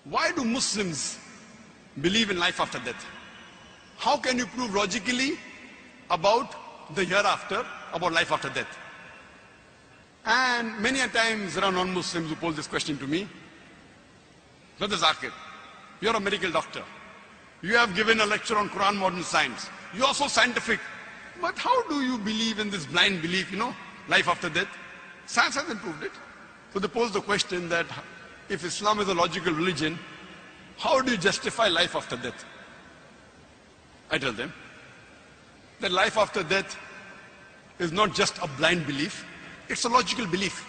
Why do Muslims believe in life after death? How can you prove logically about the hereafter, about life after death? And many a times there are non-Muslims who pose this question to me. Brother Zakir, you're a medical doctor. You have given a lecture on Quran modern science. You are so scientific. But how do you believe in this blind belief, life after death? Science hasn't proved it. So they pose the question that if Islam is a logical religion, how do you justify life after death? I tell them that life after death is not just a blind belief, it's a logical belief.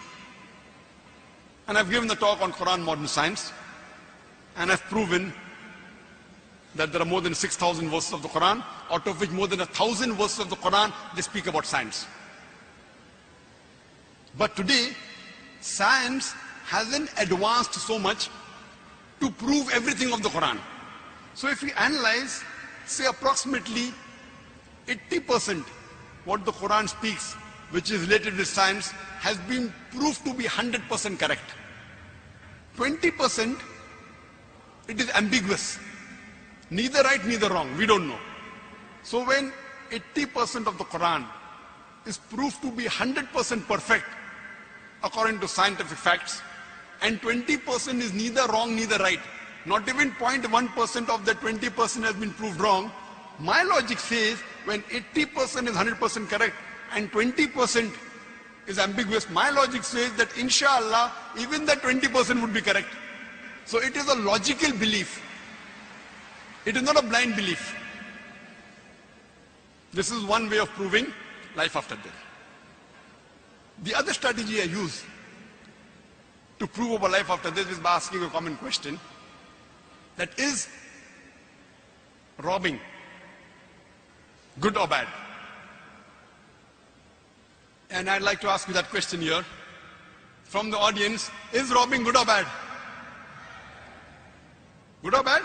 And I've given the talk on Quran modern science, and I've proven that there are more than 6,000 verses of the Quran, out of which more than 1,000 verses of the Quran, they speak about science. But today, science hasn't advanced so much to prove everything of the Quran. So if we analyze, say approximately 80% what the Quran speaks, which is related with science, has been proved to be 100% correct. 20%, it is ambiguous. Neither right, neither wrong. We don't know. So when 80% of the Quran is proved to be 100% perfect according to scientific facts, and 20% is neither wrong, neither right, not even 0.1% of that 20% has been proved wrong, my logic says when 80% is 100% correct and 20% is ambiguous, my logic says that inshallah, even that 20% would be correct. So it is a logical belief. It is not a blind belief. This is one way of proving life after death. The other strategy I use to prove about life after death is by asking a common question, that is robbing good or bad? And I'd like to ask you that question here from the audience. Is robbing good or bad? Good or bad?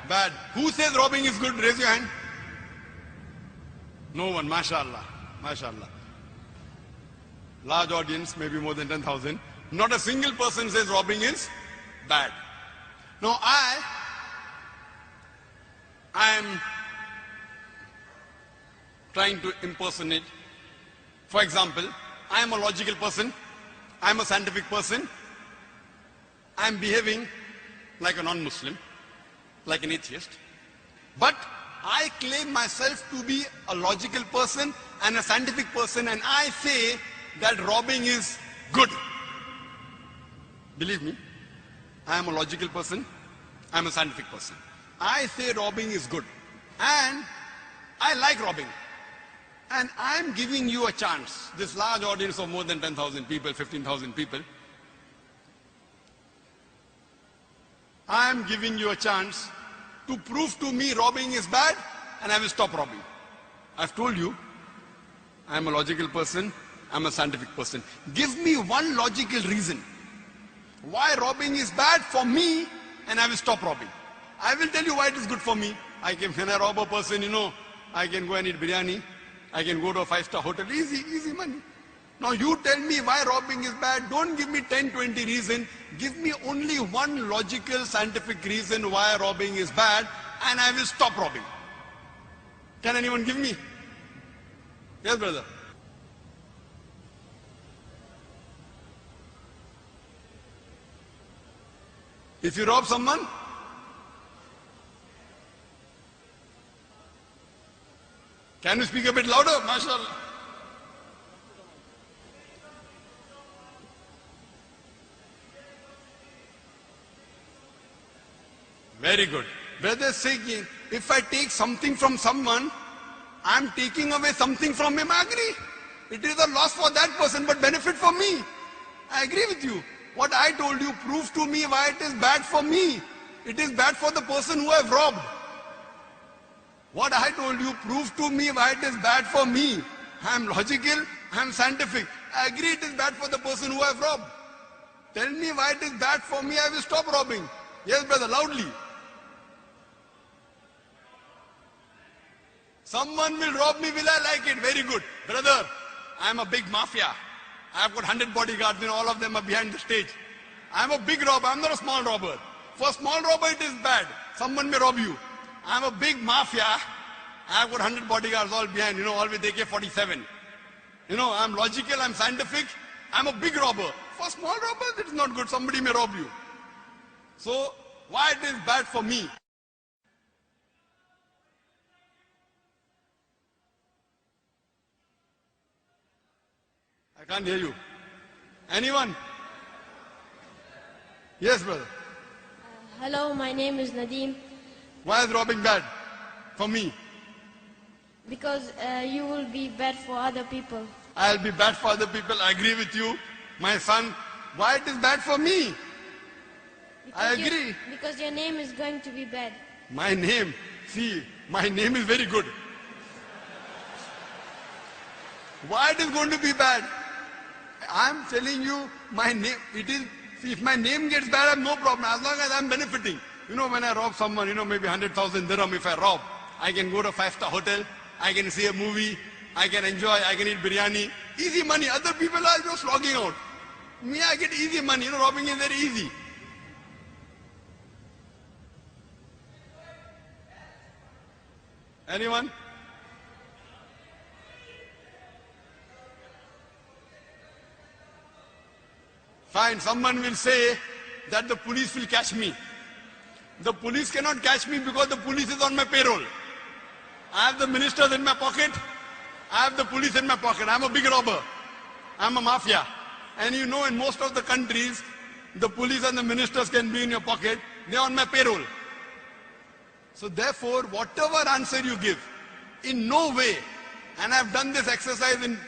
Bad. Who says robbing is good? Raise your hand. No one. MashaAllah. MashaAllah. Large audience, maybe more than 10,000. Not a single person says robbing is bad. Now I am trying to impersonate. For example, I am a logical person. I am a scientific person. I am behaving like a non-Muslim, like an atheist. But I claim myself to be a logical person and a scientific person, and I say that robbing is good. Believe me, I am a logical person, I am a scientific person. I say robbing is good, and I like robbing. And I am giving you a chance, this large audience of more than 10,000 people, 15,000 people, I am giving you a chance to prove to me robbing is bad, and I will stop robbing. I've told you, I am a logical person, I am a scientific person. Give me one logical reason why robbing is bad for me, and I will stop robbing. I will tell you why it is good for me. When I rob a person, I can go and eat biryani. I can go to a 5-star hotel. Easy money. Now you tell me why robbing is bad. Don't give me 10, 20 reasons. Give me only one logical, scientific reason why robbing is bad, and I will stop robbing. Can anyone give me? Yes, brother. If you rob someone, can you speak a bit louder? MashaAllah. Very good. Brother saying, if I take something from someone, I'm taking away something from him. I agree. It is a loss for that person, but benefit for me. I agree with you. What I told you, prove to me why it is bad for me. It is bad for the person who I've robbed. What I told you, prove to me why it is bad for me. I am logical, I am scientific. I agree it is bad for the person who I've robbed. Tell me why it is bad for me, I will stop robbing. Yes, brother, loudly. Someone will rob me, will I like it? Very good. Brother, I am a big mafia. I have got 100 bodyguards and all of them are behind the stage. I am a big robber, I am not a small robber. For a small robber, it is bad. Someone may rob you. I'm a big mafia. I've got 100 bodyguards all behind, all with AK-47. I'm logical, I'm scientific. I'm a big robber. For small robbers, it is not good. Somebody may rob you. So, why it is bad for me? I can't hear you. Anyone? Yes, brother. Hello, my name is Nadeem. Why is robbing bad for me? Because you will be bad for other people. I'll be bad for other people. I agree with you. My son, why it is bad for me? I agree. Because your name is going to be bad. My name, see, my name is very good. Why it is going to be bad? I'm telling you, my name, it is, see, if my name gets bad, I have no problem, as long as I'm benefiting. When I rob someone, maybe 100,000 dirham if I rob, I can go to a 5-star hotel, I can see a movie, I can enjoy, I can eat biryani. Easy money. Other people are just logging out. Me, I get easy money. Robbing is very easy. Anyone? Fine, someone will say that the police will catch me. The police cannot catch me because the police is on my payroll. I have the ministers in my pocket. I have the police in my pocket. I'm a big robber. I'm a mafia. And in most of the countries, the police and the ministers can be in your pocket. They're on my payroll. So therefore, whatever answer you give, in no way, and I've done this exercise in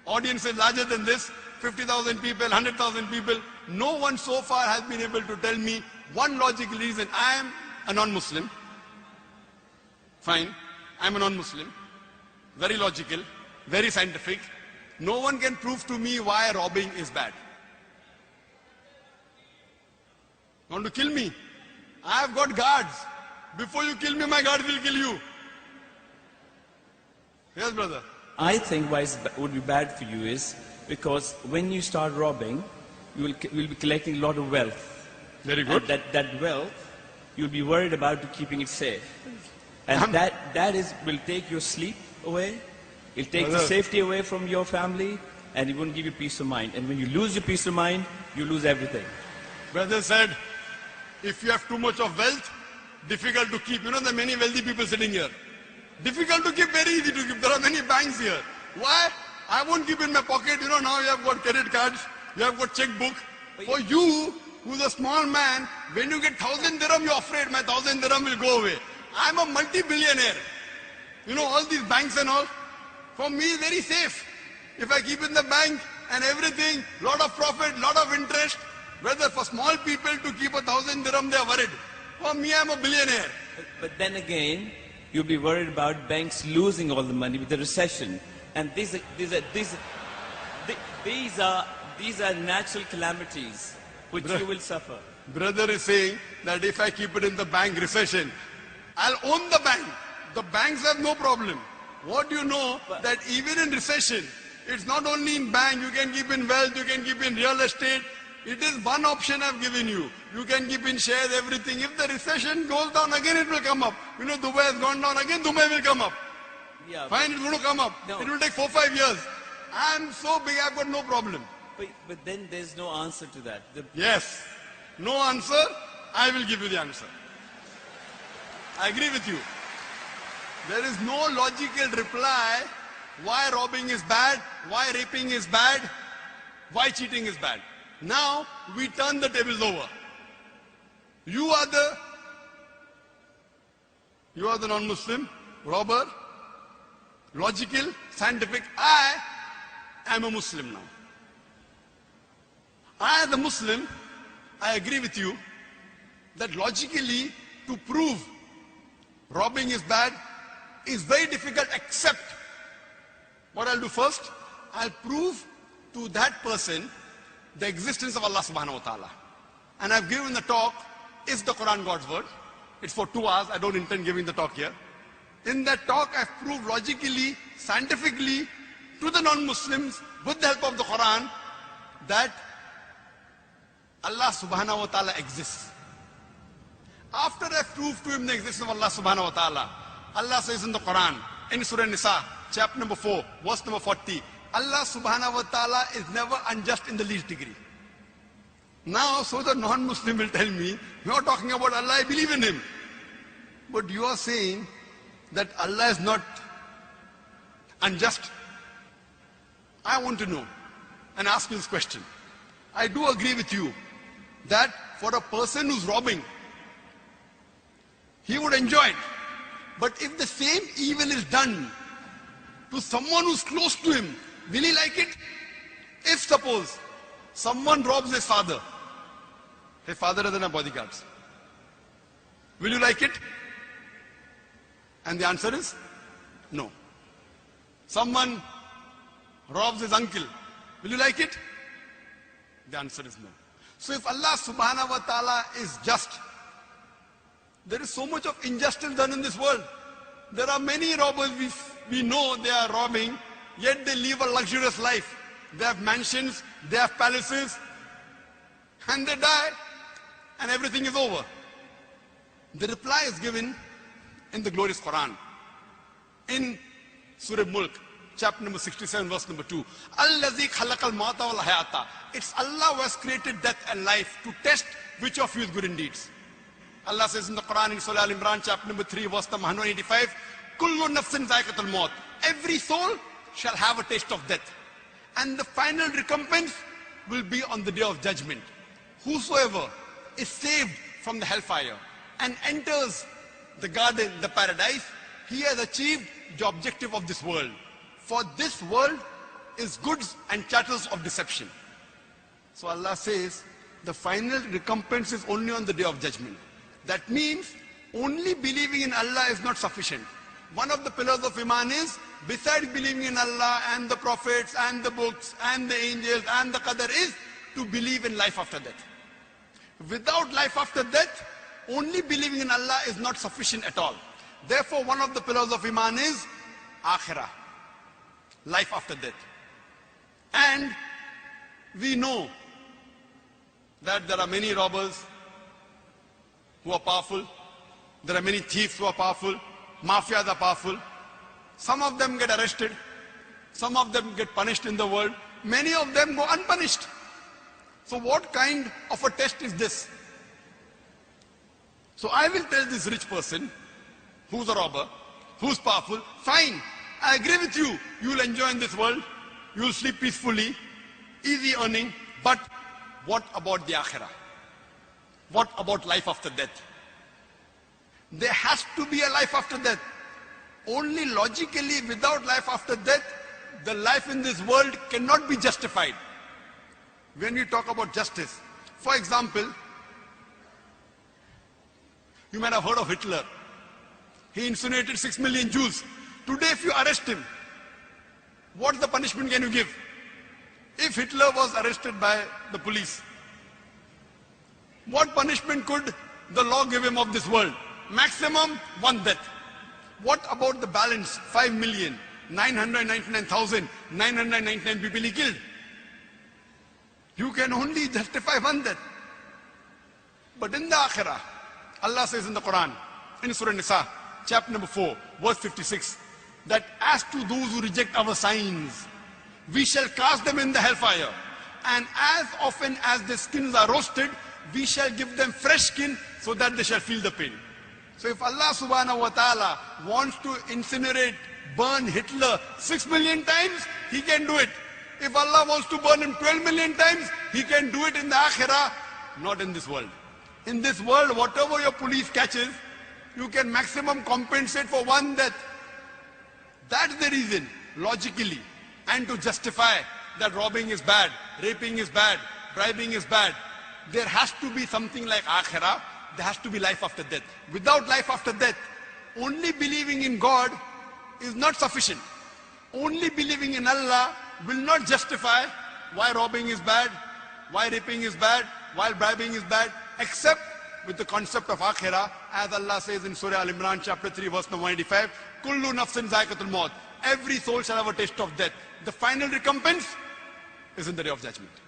audiences larger than this, 50,000 people, 100,000 people, no one so far has been able to tell me one logical reason. I am a non-Muslim. Fine, I'm a non-Muslim. Very logical, very scientific. No one can prove to me why robbing is bad. You want to kill me? I have got guards. Before you kill me, my guards will kill you. Yes, brother. I think why it would be bad for you is because when you start robbing, you will be collecting a lot of wealth. Very good. And that wealth, you'll be worried about keeping it safe. And that will take your sleep away. It'll take the safety away from your family, and it won't give you peace of mind. And when you lose your peace of mind, you lose everything. Brother said, if you have too much of wealth, difficult to keep. There are many wealthy people sitting here. Difficult to keep, very easy to keep. There are many banks here. Why? I won't keep in my pocket. Now you have got credit cards, you have got checkbook. For you, who's a small man, when you get 1,000 dirham, you're afraid my 1,000 dirham will go away. I'm a multi-billionaire. All these banks and all. For me, very safe. If I keep in the bank and everything, lot of profit, lot of interest. Whether for small people to keep 1,000 dirham, they are worried. For me, I'm a billionaire. But then again, you'll be worried about banks losing all the money with the recession. And these are natural calamities which you will suffer. Brother is saying that if I keep it in the bank, recession, I'll own the bank. The banks have no problem. What do you know? That even in recession, it's not only in bank, you can keep in wealth, you can keep in real estate. It is one option I've given you. You can keep in shares, everything. If the recession goes down, again it will come up. Dubai has gone down, again Dubai will come up. Yeah, fine, it's going to come up. No. It will take 4-5 years. I'm so big, I've got no problem. But then there's no answer to that. Yes. No answer, I will give you the answer. I agree with you. There is no logical reply why robbing is bad, why raping is bad, why cheating is bad. Now, we turn the tables over. You are the non-Muslim, robber, logical, scientific. I am a Muslim now. I, as a Muslim, I agree with you that logically to prove robbing is bad is very difficult, except what I'll do first, I'll prove to that person the existence of Allah subhanahu wa ta'ala. And I've given the talk, is the Quran God's word? It's for 2 hours, I don't intend giving the talk here. In that talk, I've proved logically, scientifically, to the non-Muslims, with the help of the Quran, that Allah subhanahu wa ta'ala exists. After I proved to him the existence of Allah subhanahu wa ta'ala, Allah says in the Quran, in Surah Nisa, chapter number 4, verse number 40, Allah subhanahu wa ta'ala is never unjust in the least degree. Now, so the non-Muslim will tell me, you are talking about Allah, I believe in him. But you are saying that Allah is not unjust. I want to know and ask you this question. I do agree with you that for a person who's robbing, he would enjoy it. But if the same evil is done to someone who's close to him, will he like it? If suppose someone robs his father doesn't have bodyguards, will you like it? And the answer is no. Someone robs his uncle, will you like it? The answer is no. So if Allah subhanahu wa ta'ala is just, there is so much of injustice done in this world. There are many robbers, we know they are robbing, yet they live a luxurious life. They have mansions, they have palaces, and they die, and everything is over. The reply is given in the glorious Quran. In Surah Mulk, chapter number 67, verse number 2. Allazi khalaqal mauta wal hayata. It's Allah who has created death and life to test which of you is good in deeds. Allah says in the Quran in Surah Al-Imran, chapter number 3, verse number 185, Kullu nafsin zaiqatul maut. Every soul shall have a taste of death. And the final recompense will be on the day of judgment. Whosoever is saved from the hellfire and enters the garden, the paradise, he has achieved the objective of this world. For this world is goods and chattels of deception. So Allah says, the final recompense is only on the day of judgment. That means only believing in Allah is not sufficient. One of the pillars of Iman is, besides believing in Allah and the prophets and the books and the angels and the Qadar, is to believe in life after death. Without life after death, only believing in Allah is not sufficient at all. Therefore, one of the pillars of Iman is Akhirah, life after death. And we know that there are many robbers who are powerful. There are many thieves who are powerful. Mafias are powerful. Some of them get arrested. Some of them get punished in the world. Many of them go unpunished. So what kind of a test is this? So I will tell this rich person, who's a robber, who's powerful, fine, I agree with you. You will enjoy in this world. You will sleep peacefully, easy earning. But what about the Akhirah? What about life after death? There has to be a life after death. Only logically, without life after death, the life in this world cannot be justified. When we talk about justice, for example, you might have heard of Hitler. He incinerated 6 million Jews. Today, if you arrest him, what the punishment can you give? If Hitler was arrested by the police, what punishment could the law give him of this world? Maximum 1 death. What about the balance? 5,999,999 people he killed. You can only justify 1 death. But in the Akhirah, Allah says in the Quran, in Surah Nisa, chapter number 4, verse 56, that as to those who reject our signs, we shall cast them in the hellfire. And as often as their skins are roasted, we shall give them fresh skin so that they shall feel the pain. So if Allah subhanahu wa ta'ala wants to incinerate, burn Hitler 6 million times, he can do it. If Allah wants to burn him 12 million times, he can do it in the Akhirah, not in this world. In this world, whatever your police catches, you can maximum compensate for 1 death. That's the reason, logically, and to justify that robbing is bad, raping is bad, bribing is bad. There has to be something like Akhirah. There has to be life after death. Without life after death, only believing in God is not sufficient. Only believing in Allah will not justify why robbing is bad, why raping is bad, why bribing is bad, except with the concept of Akhirah, as Allah says in Surah Al-Imran, chapter 3, verse number 185, Kullu nafsin zaiqatul maut. Every soul shall have a taste of death. The final recompense is in the day of judgment.